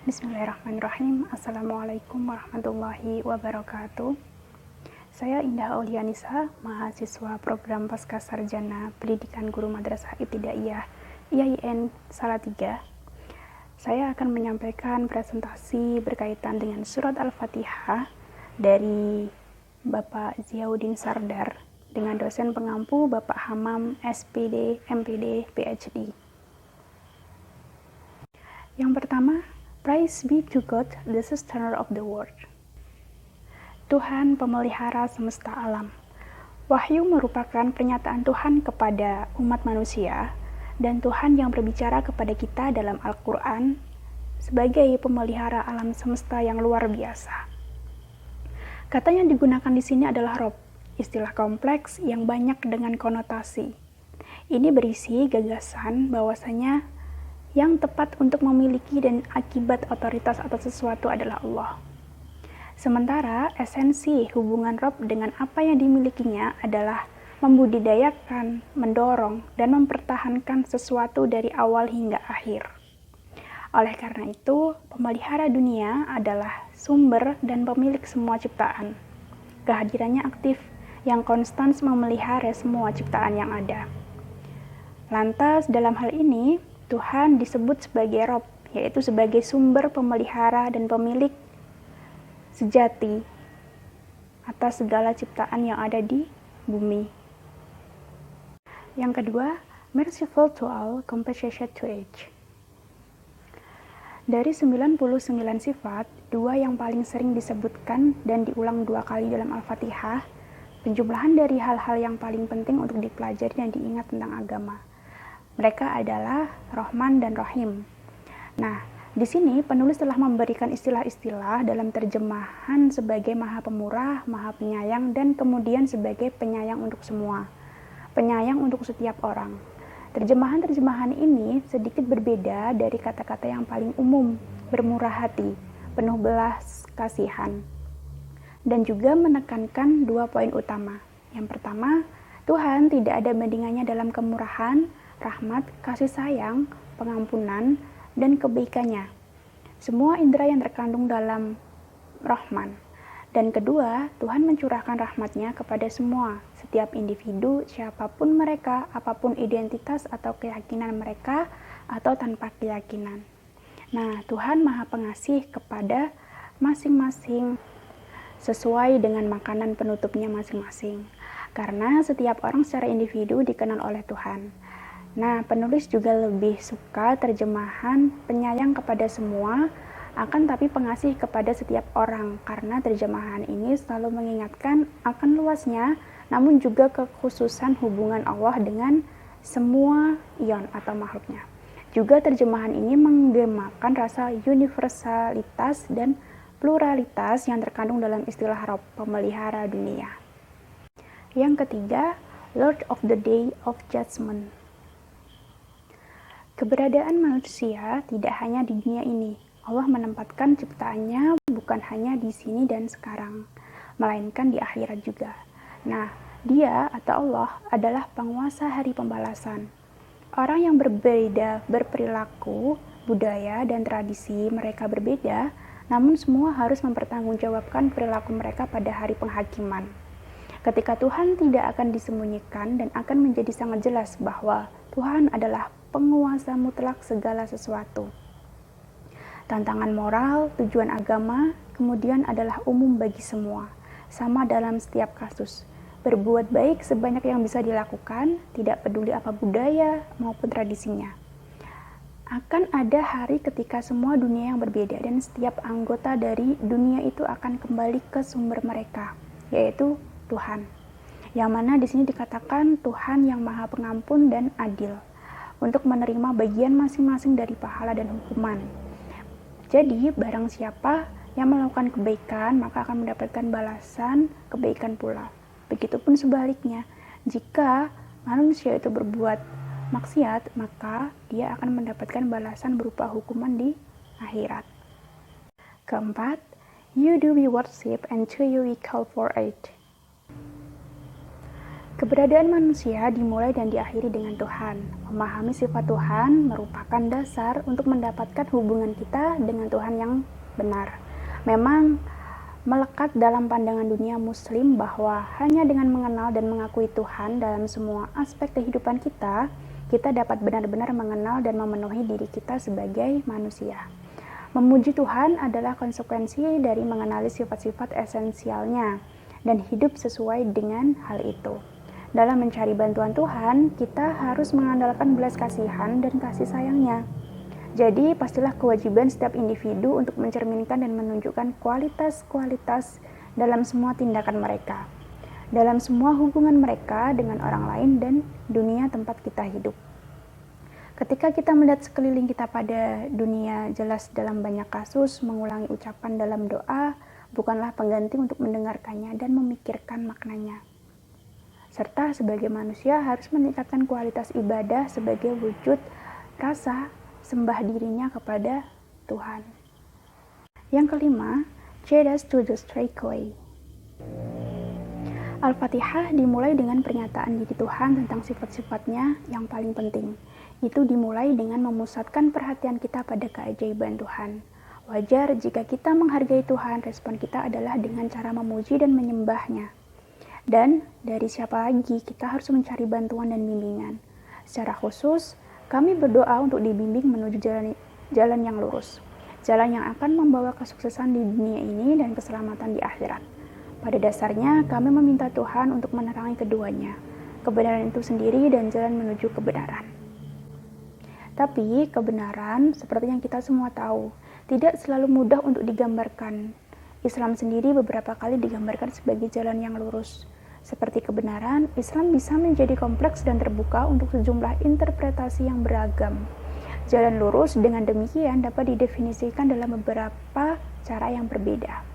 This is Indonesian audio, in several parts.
Bismillahirrahmanirrahim. Assalamualaikum warahmatullahi wabarakatuh. Saya Indah Aulianisa, mahasiswa program Pascasarjana Pendidikan Guru Madrasah Ibtidaiyah IAIN Salatiga. Saya akan menyampaikan presentasi berkaitan dengan surat Al-Fatihah dari Bapak Ziauddin Sardar dengan dosen pengampu Bapak Hamam SPD, MPD, PhD. Yang pertama, Praise be to God, the sustainer of the world. Tuhan pemelihara semesta alam. Wahyu merupakan pernyataan Tuhan kepada umat manusia dan Tuhan yang berbicara kepada kita dalam Al-Quran sebagai pemelihara alam semesta yang luar biasa. Kata yang digunakan di sini adalah Rob, istilah kompleks yang banyak dengan konotasi. Ini berisi gagasan bahwasanya yang tepat untuk memiliki dan akibat otoritas atas sesuatu adalah Allah. Sementara esensi hubungan Rob dengan apa yang dimilikinya adalah membudidayakan, mendorong, dan mempertahankan sesuatu dari awal hingga akhir. Oleh karena itu, pemelihara dunia adalah sumber dan pemilik semua ciptaan. Kehadirannya aktif, yang konstan memelihara semua ciptaan yang ada. Lantas, dalam hal ini, Tuhan disebut sebagai Rob, yaitu sebagai sumber pemelihara dan pemilik sejati atas segala ciptaan yang ada di bumi. Yang kedua, merciful to all, compassionate to each. Dari 99 sifat, dua yang paling sering disebutkan dan diulang 2 kali dalam Al-Fatihah, penjumlahan dari hal-hal yang paling penting untuk dipelajari dan diingat tentang agama. Mereka adalah Rahman dan Rahim. Nah, di sini penulis telah memberikan istilah-istilah dalam terjemahan sebagai Maha Pemurah, Maha Penyayang, dan kemudian sebagai penyayang untuk semua, penyayang untuk setiap orang. Terjemahan-terjemahan ini sedikit berbeda dari kata-kata yang paling umum, bermurah hati, penuh belas kasihan, dan juga menekankan 2 poin utama. Yang pertama, Tuhan tidak ada bandingannya dalam kemurahan, rahmat, kasih sayang, pengampunan, dan kebaikannya. Semua indera yang terkandung dalam Rahman. Dan kedua, Tuhan mencurahkan rahmatnya kepada semua, setiap individu, siapapun mereka, apapun identitas atau keyakinan mereka, atau tanpa keyakinan. Nah, Tuhan Maha Pengasih kepada masing-masing sesuai dengan makanan penutupnya masing-masing. Karena setiap orang secara individu dikenal oleh Tuhan. Nah, penulis juga lebih suka terjemahan penyayang kepada semua, akan tapi pengasih kepada setiap orang, karena terjemahan ini selalu mengingatkan akan luasnya, namun juga kekhususan hubungan Allah dengan semua ion atau makhluknya. Juga terjemahan ini menggemakan rasa universalitas dan pluralitas yang terkandung dalam istilah Rob, pemelihara dunia. Yang ketiga, Lord of the Day of Judgment. Keberadaan manusia tidak hanya di dunia ini. Allah menempatkan ciptaannya bukan hanya di sini dan sekarang, melainkan di akhirat juga. Nah, Dia atau Allah adalah penguasa hari pembalasan. Orang yang berbeda berperilaku, budaya, dan tradisi mereka berbeda, namun semua harus mempertanggungjawabkan perilaku mereka pada hari penghakiman. Ketika Tuhan tidak akan disembunyikan dan akan menjadi sangat jelas bahwa Tuhan adalah penguasa mutlak segala sesuatu. Tantangan moral, tujuan agama, kemudian adalah umum bagi semua, sama dalam setiap kasus. Berbuat baik sebanyak yang bisa dilakukan, tidak peduli apa budaya maupun tradisinya. Akan ada hari ketika semua dunia yang berbeda dan setiap anggota dari dunia itu akan kembali ke sumber mereka, yaitu Tuhan. Yang mana di sini dikatakan Tuhan yang Maha Pengampun dan Adil, untuk menerima bagian masing-masing dari pahala dan hukuman. Jadi, barang siapa yang melakukan kebaikan, maka akan mendapatkan balasan kebaikan pula. Begitupun sebaliknya, jika manusia itu berbuat maksiat, maka dia akan mendapatkan balasan berupa hukuman di akhirat. Keempat, you do we worship and to you we call for aid. Keberadaan manusia dimulai dan diakhiri dengan Tuhan. Memahami sifat Tuhan merupakan dasar untuk mendapatkan hubungan kita dengan Tuhan yang benar. Memang melekat dalam pandangan dunia Muslim bahwa hanya dengan mengenal dan mengakui Tuhan dalam semua aspek kehidupan kita, kita dapat benar-benar mengenal dan memenuhi diri kita sebagai manusia. Memuji Tuhan adalah konsekuensi dari mengenali sifat-sifat esensialnya dan hidup sesuai dengan hal itu. Dalam mencari bantuan Tuhan, kita harus mengandalkan belas kasihan dan kasih sayangnya. Jadi, pastilah kewajiban setiap individu untuk mencerminkan dan menunjukkan kualitas-kualitas dalam semua tindakan mereka, dalam semua hubungan mereka dengan orang lain dan dunia tempat kita hidup. Ketika kita melihat sekeliling kita pada dunia, jelas dalam banyak kasus mengulangi ucapan dalam doa bukanlah pengganti untuk mendengarkannya dan memikirkan maknanya. Serta sebagai manusia harus meningkatkan kualitas ibadah sebagai wujud rasa sembah dirinya kepada Tuhan. Yang kelima, Judas to the straight way. Al-Fatihah dimulai dengan pernyataan diri Tuhan tentang sifat-sifatnya yang paling penting. Itu dimulai dengan memusatkan perhatian kita pada keajaiban Tuhan. Wajar jika kita menghargai Tuhan, respon kita adalah dengan cara memuji dan menyembahnya. Dan dari siapa lagi kita harus mencari bantuan dan bimbingan. Secara khusus, kami berdoa untuk dibimbing menuju jalan yang lurus. Jalan yang akan membawa kesuksesan di dunia ini dan keselamatan di akhirat. Pada dasarnya, kami meminta Tuhan untuk menerangi keduanya, kebenaran itu sendiri dan jalan menuju kebenaran. Tapi, kebenaran, seperti yang kita semua tahu, tidak selalu mudah untuk digambarkan. Islam sendiri beberapa kali digambarkan sebagai jalan yang lurus. Seperti kebenaran, Islam bisa menjadi kompleks dan terbuka untuk sejumlah interpretasi yang beragam. Jalan lurus dengan demikian dapat didefinisikan dalam beberapa cara yang berbeda.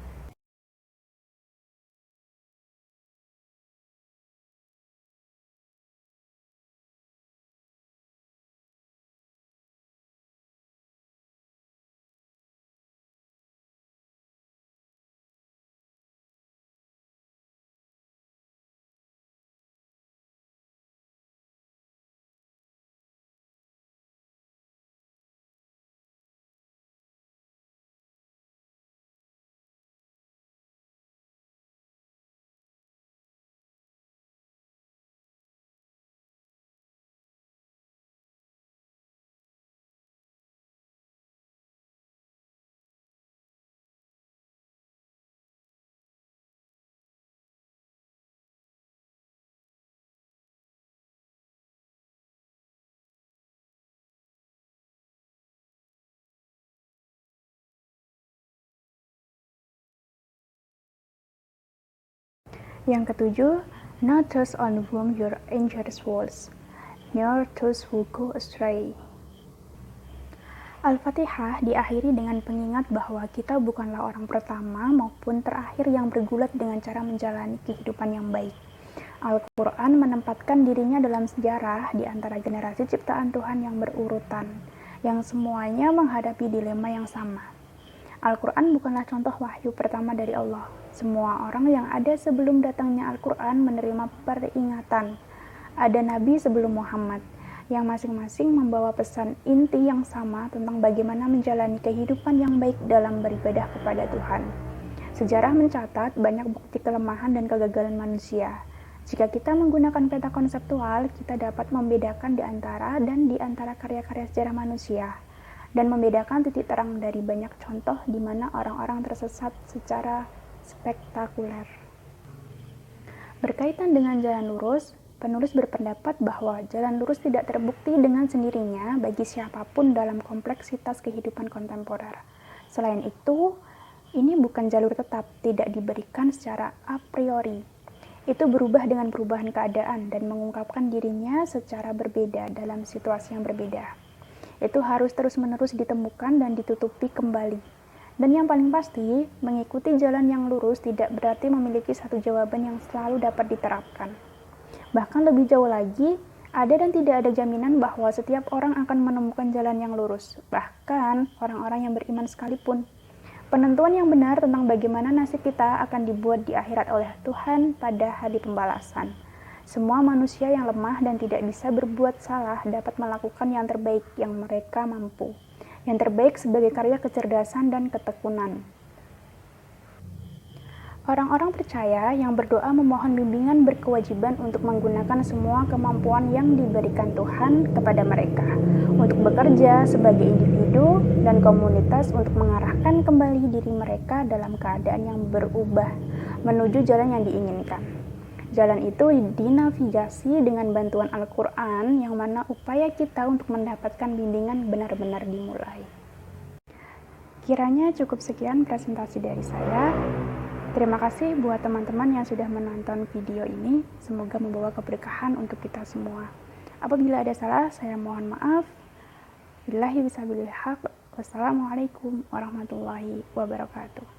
Yang ketujuh, not those on whom your angels falls, nor those who go astray. Al-Fatihah diakhiri dengan pengingat bahwa kita bukanlah orang pertama maupun terakhir yang bergulat dengan cara menjalani kehidupan yang baik. Al-Quran menempatkan dirinya dalam sejarah di antara generasi ciptaan Tuhan yang berurutan, yang semuanya menghadapi dilema yang sama. Al-Quran bukanlah contoh wahyu pertama dari Allah. Semua orang yang ada sebelum datangnya Al-Quran menerima peringatan. Ada nabi sebelum Muhammad, yang masing-masing membawa pesan inti yang sama tentang bagaimana menjalani kehidupan yang baik dalam beribadah kepada Tuhan. Sejarah mencatat banyak bukti kelemahan dan kegagalan manusia. Jika kita menggunakan peta konseptual, kita dapat membedakan di antara karya-karya sejarah manusia, dan membedakan titik terang dari banyak contoh di mana orang-orang tersesat secara spektakuler. Berkaitan dengan jalan lurus, penulis berpendapat bahwa jalan lurus tidak terbukti dengan sendirinya bagi siapapun dalam kompleksitas kehidupan kontemporer. Selain itu, ini bukan jalur tetap, tidak diberikan secara a priori. Itu berubah dengan perubahan keadaan dan mengungkapkan dirinya secara berbeda dalam situasi yang berbeda. Itu harus terus-menerus ditemukan dan ditutupi kembali. Dan yang paling pasti, mengikuti jalan yang lurus tidak berarti memiliki satu jawaban yang selalu dapat diterapkan. Bahkan lebih jauh lagi, ada dan tidak ada jaminan bahwa setiap orang akan menemukan jalan yang lurus, bahkan orang-orang yang beriman sekalipun. Penentuan yang benar tentang bagaimana nasib kita akan dibuat di akhirat oleh Tuhan pada hari pembalasan. Semua manusia yang lemah dan tidak bisa berbuat salah dapat melakukan yang terbaik yang mereka mampu. Yang terbaik sebagai karya kecerdasan dan ketekunan. Orang-orang percaya yang berdoa memohon bimbingan berkewajiban untuk menggunakan semua kemampuan yang diberikan Tuhan kepada mereka untuk bekerja sebagai individu dan komunitas untuk mengarahkan kembali diri mereka dalam keadaan yang berubah menuju jalan yang diinginkan. Jalan itu dinavigasi dengan bantuan Al-Quran yang mana upaya kita untuk mendapatkan bimbingan benar-benar dimulai. Kiranya cukup sekian presentasi dari saya. Terima kasih buat teman-teman yang sudah menonton video ini. Semoga membawa keberkahan untuk kita semua. Apabila ada salah, saya mohon maaf. Billahi fisabilil haq. Wassalamualaikum warahmatullahi wabarakatuh.